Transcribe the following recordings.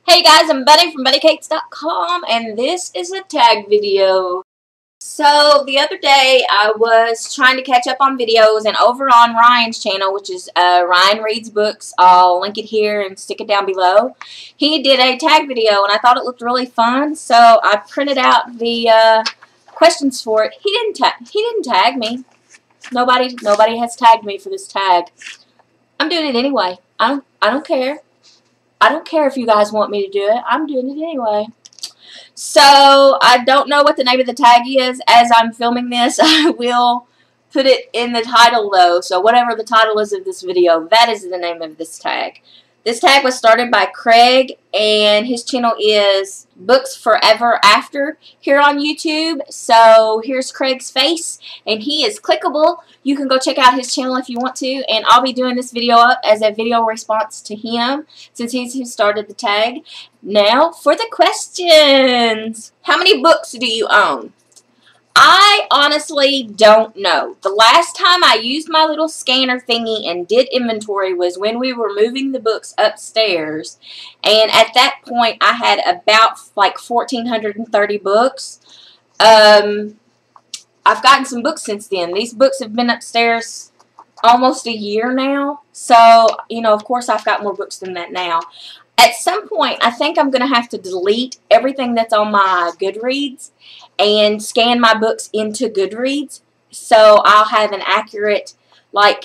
Hey guys, I'm Bunny from BunnyCakes.com, and this is a tag video. So, the other day I was trying to catch up on videos, and over on Ryan's channel, which is Ryan Reads Books, I'll link it here and stick it down below. He did a tag video, and I thought it looked really fun, so I printed out the questions for it. He didn't tag me. Nobody has tagged me for this tag. I'm doing it anyway. I don't care. I don't care if you guys want me to do it. I'm doing it anyway. So, I don't know what the name of the tag is. As I'm filming this, I will put it in the title, though. So, whatever the title is of this video, that is the name of this tag. This tag was started by Craig, and his channel is Books Forever After here on YouTube. So, here's Craig's face, and he is clickable. You can go check out his channel if you want to, and I'll be doing this video up as a video response to him, since he's who started the tag. Now, for the questions. How many books do you own? I honestly don't know. The last time I used my little scanner thingy and did inventory was when we were moving the books upstairs. And at that point, I had about like 1,430 books. I've gotten some books since then. These books have been upstairs almost a year now. So, you know, of course I've got more books than that now. At some point, I think I'm going to have to delete everything that's on my Goodreads and scan my books into Goodreads, so I'll have an accurate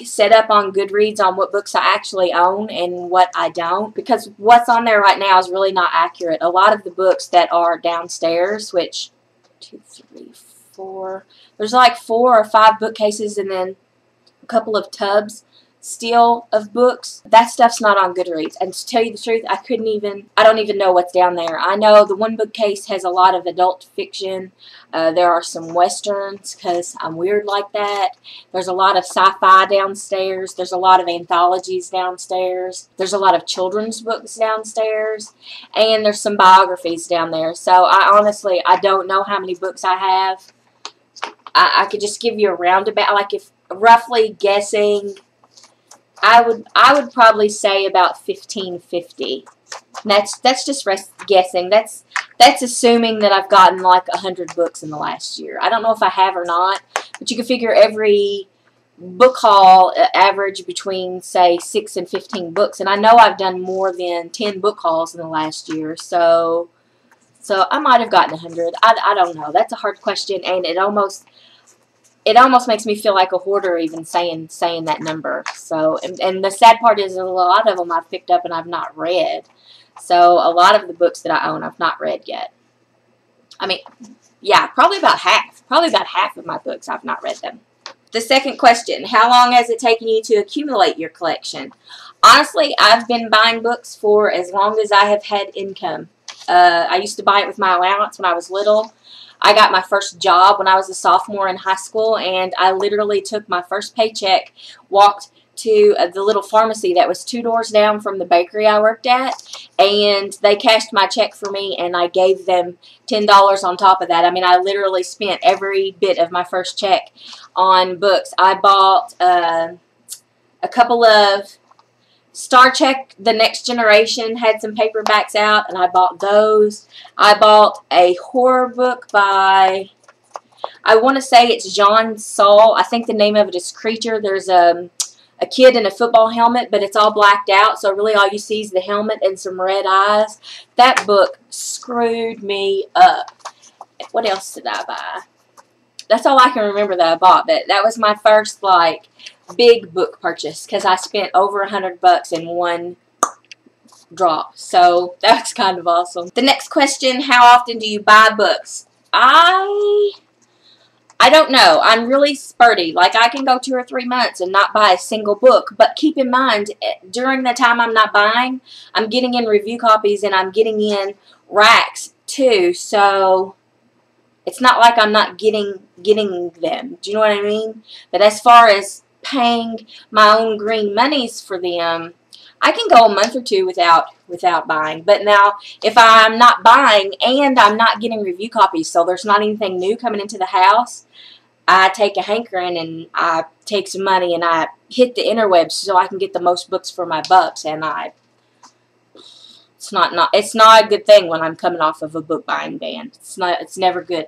setup on Goodreads on what books I actually own and what I don't, because what's on there right now is really not accurate. A lot of the books that are downstairs, which 2, 3, 4, there's like 4 or 5 bookcases and then a couple of tubs still of books. That stuff's not on Goodreads, and to tell you the truth, I don't even know what's down there. I know the one bookcase has a lot of adult fiction. There are some westerns, because I'm weird like that. There's a lot of sci-fi downstairs. There's a lot of anthologies downstairs. There's a lot of children's books downstairs, and there's some biographies down there. So I don't know how many books I have. I could just give you a roundabout, like if roughly guessing, I would probably say about 1,550. That's just guessing. That's assuming that I've gotten like 100 books in the last year. I don't know if I have or not, but you can figure every book haul average between, say, 6 and 15 books. And I know I've done more than 10 book hauls in the last year, so I might have gotten 100. I don't know. That's a hard question, and it almost makes me feel like a hoarder even saying that number. So, and the sad part is a lot of them I've picked up and I've not read. So, a lot of the books that I own I've not read yet. I mean, yeah, probably about half. Probably about half of my books I've not read them. The second question, how long has it taken you to accumulate your collection? Honestly, I've been buying books for as long as I have had income. I used to buy it with my allowance when I was little. I got my first job when I was a sophomore in high school, and I literally took my first paycheck, walked to the little pharmacy that was 2 doors down from the bakery I worked at, and they cashed my check for me, and I gave them $10 on top of that. I mean, I literally spent every bit of my first check on books. I bought a couple of Star Trek The Next Generation had some paperbacks out, and I bought those. I bought a horror book by, I want to say it's John Saul. I think the name of it is Creature. There's a kid in a football helmet, but it's all blacked out, so really all you see is the helmet and some red eyes. That book screwed me up. What else did I buy? That's all I can remember that I bought, but that was my first, big book purchase, because I spent over $100 in one drop. So that's kind of awesome. The next question, how often do you buy books? I don't know. I'm really spurty. Like, I can go 2 or 3 months and not buy a single book. But keep in mind, during the time I'm not buying, I'm getting in review copies and I'm getting in racks too. So it's not like I'm not getting them. Do you know what I mean? But as far as paying my own green monies for them, I can go a month or 2 without buying. But now, if I'm not buying and I'm not getting review copies, so there's not anything new coming into the house, I take a hankering and I take some money and I hit the interwebs so I can get the most books for my bucks, and It's not a good thing when I'm coming off of a book buying ban. It's never good.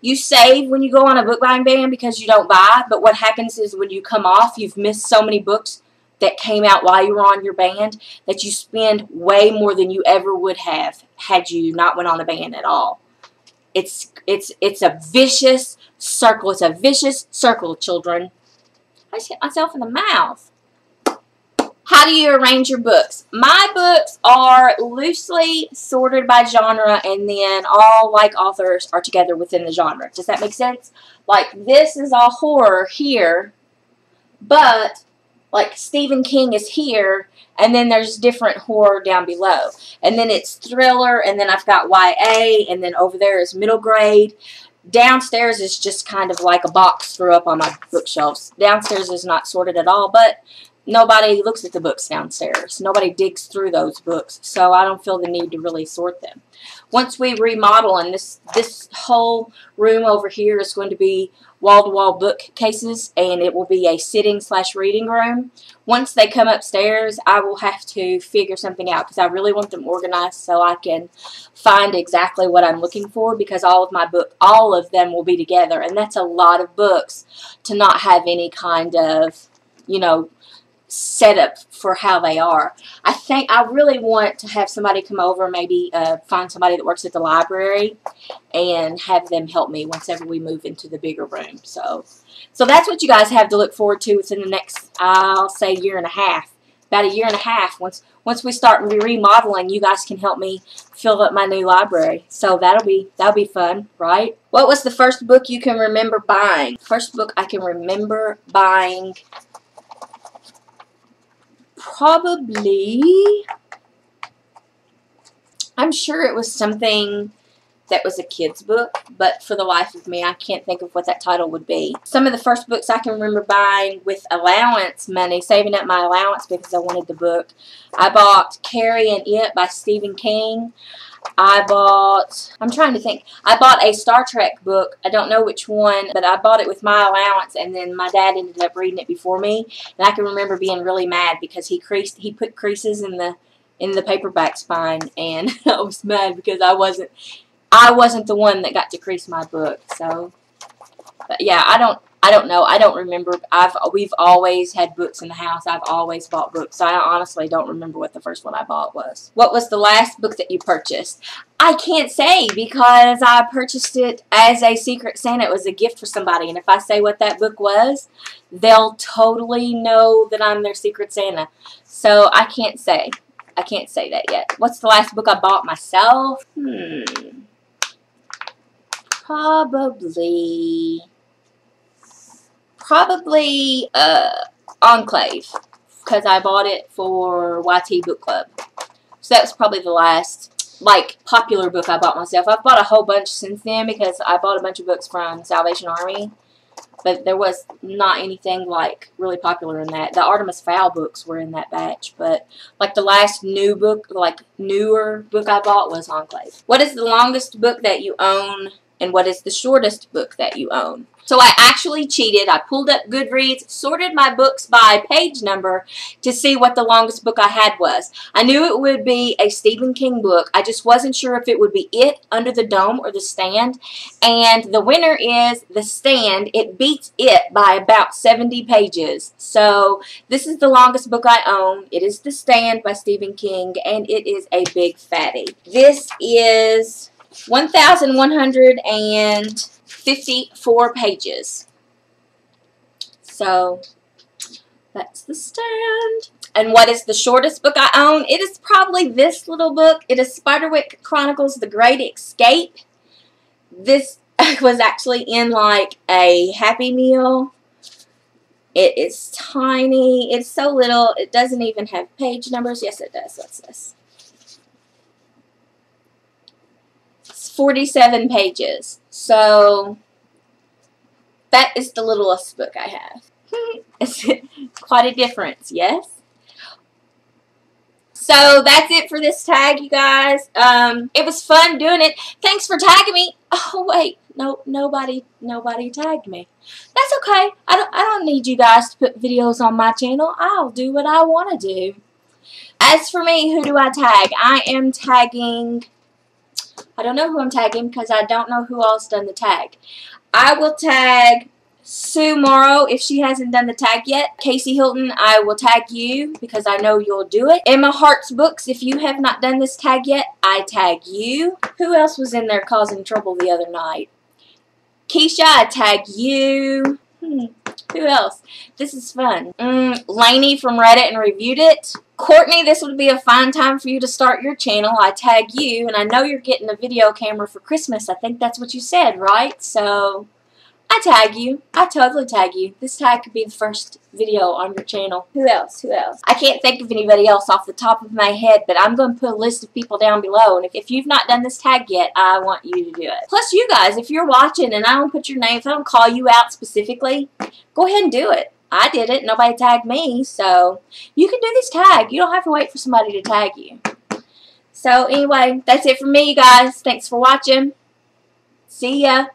You save when you go on a book buying ban because you don't buy, but what happens is when you come off, you've missed so many books that came out while you were on your ban that you spend way more than you ever would have had you not went on a ban at all. It's a vicious circle. It's a vicious circle, children. I just hit myself in the mouth. How do you arrange your books? My books are loosely sorted by genre, and then all like authors are together within the genre. Does that make sense? Like this is all horror here, but like Stephen King is here, and then there's different horror down below. And then it's thriller, and then I've got YA, and then over there is middle grade. Downstairs is just kind of like a box thrown up on my bookshelves. Downstairs is not sorted at all, but nobody looks at the books downstairs. Nobody digs through those books, so I don't feel the need to really sort them. Once we remodel, and this whole room over here is going to be wall-to-wall bookcases, and it will be a sitting/reading room. Once they come upstairs, I will have to figure something out because I really want them organized so I can find exactly what I'm looking for, because all of them will be together, and that's a lot of books to not have any kind of, you know, set up for how they are. I really want to have somebody come over, maybe find somebody that works at the library and have them help me whenever we move into the bigger room. So that's what you guys have to look forward to within the next, I'll say, year and a half. About a year and a half. Once we start remodeling, you guys can help me fill up my new library. So that'll be fun, right? What was the first book you can remember buying? First book I can remember buying, probably, I'm sure it was something that was a kid's book, but for the life of me, I can't think of what that title would be. Some of the first books I can remember buying with allowance money, saving up my allowance because I wanted the book. I bought Carrie and It by Stephen King. I'm trying to think. I bought a Star Trek book. I don't know which one, but I bought it with my allowance, and then my dad ended up reading it before me. And I can remember being really mad because he put creases in the paperback spine, and I was mad because I wasn't the one that got to crease my book. So, but yeah, I don't know. I don't remember. We've always had books in the house. I've always bought books. So I honestly don't remember what the first one I bought was. What was the last book that you purchased? I can't say because I purchased it as a Secret Santa. It was a gift for somebody. And if I say what that book was, they'll totally know that I'm their Secret Santa. So I can't say. I can't say that yet. What's the last book I bought myself? Probably Enclave, because I bought it for YT Book Club. So that was probably the last, like, popular book I bought myself. I've bought a whole bunch since then because I bought a bunch of books from Salvation Army, but there was not anything, like, really popular in that. The Artemis Fowl books were in that batch, but, like, the last newer book I bought was Enclave. What is the longest book that you own, and what is the shortest book that you own? So I actually cheated. I pulled up Goodreads, sorted my books by page number to see what the longest book I had was. I knew it would be a Stephen King book. I just wasn't sure if it would be It, Under the Dome, or The Stand. And the winner is The Stand. It beats It by about 70 pages. So this is the longest book I own. It is The Stand by Stephen King, and it is a big fatty. This is 1,154 pages. So that's The Stand. And what is the shortest book I own? It is probably this little book. It is Spiderwick Chronicles: The Great Escape. This was actually in like a Happy Meal. It is tiny. It's so little. It doesn't even have page numbers. Yes, it does. What's this? 47 pages. So that is the littlest book I have. It's quite a difference, yes? So that's it for this tag, you guys. It was fun doing it. Thanks for tagging me. Oh wait, no, nobody tagged me. That's okay. I don't need you guys to put videos on my channel. I'll do what I want to do. As for me, who do I tag? I am tagging, I don't know who I'm tagging because I don't know who else done the tag. I will tag Sue Morrow if she hasn't done the tag yet. Casey Hilton, I will tag you because I know you'll do it. Emma Hart's Books, if you have not done this tag yet, I tag you. Who else was in there causing trouble the other night? Keisha, I tag you. Who else? This is fun. Lainey from Reddit and Reviewed It. Courtney, this would be a fine time for you to start your channel. I tag you, and I know you're getting a video camera for Christmas. I think that's what you said, right? So, I tag you. I totally tag you. This tag could be the first video on your channel. Who else? Who else? I can't think of anybody else off the top of my head, but I'm going to put a list of people down below. And if you've not done this tag yet, I want you to do it. Plus, you guys, if you're watching and I don't put your name, if I don't call you out specifically, go ahead and do it. I did it. Nobody tagged me, so you can do this tag. You don't have to wait for somebody to tag you. So, anyway, that's it for me, guys. Thanks for watching. See ya.